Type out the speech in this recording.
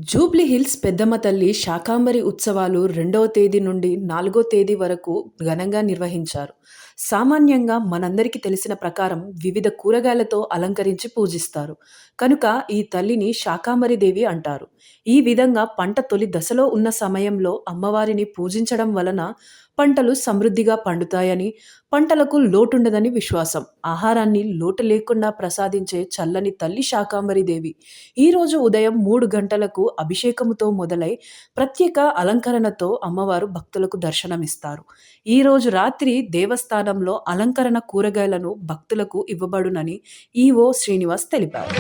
Jubilee hills పెద్దమ్మ తల్లి శాకాంబరి ఉత్సవాలు 2వ తేదీ నుండి 4వ తేదీ వరకు ఘనంగా నిర్వహించారు. సామాన్యంగా మనందరికీ తెలిసిన ప్రకారం వివిధ కూరగాయలతో అలంకరించి పూజిస్తారు. కనుక ఈ తల్లిని శాకాంబరి దేవి అంటారు. ఈ విధంగా పంట తొలి దశలో ఉన్న సమయంలో అమ్మవారిని పూజించడం వలన పంటలు సమృద్ధిగా పండుతాయని, పంటలకు లోటుండదని విశ్వాసం. ఆహారాన్ని లోటు లేకుండా ప్రసాదించే చల్లని తల్లి శాకాంబరి దేవి. ఈరోజు ఉదయం 3 గంటలకు అభిషేకముతో మొదలై ప్రత్యేక అలంకరణతో అమ్మవారు భక్తులకు దర్శనమిస్తారు. ఈరోజు రాత్రి దేవస్థానంలో అలంకరణ కూరగాయలను భక్తులకు ఇవ్వబడునని ఈవో శ్రీనివాస్ తెలిపారు.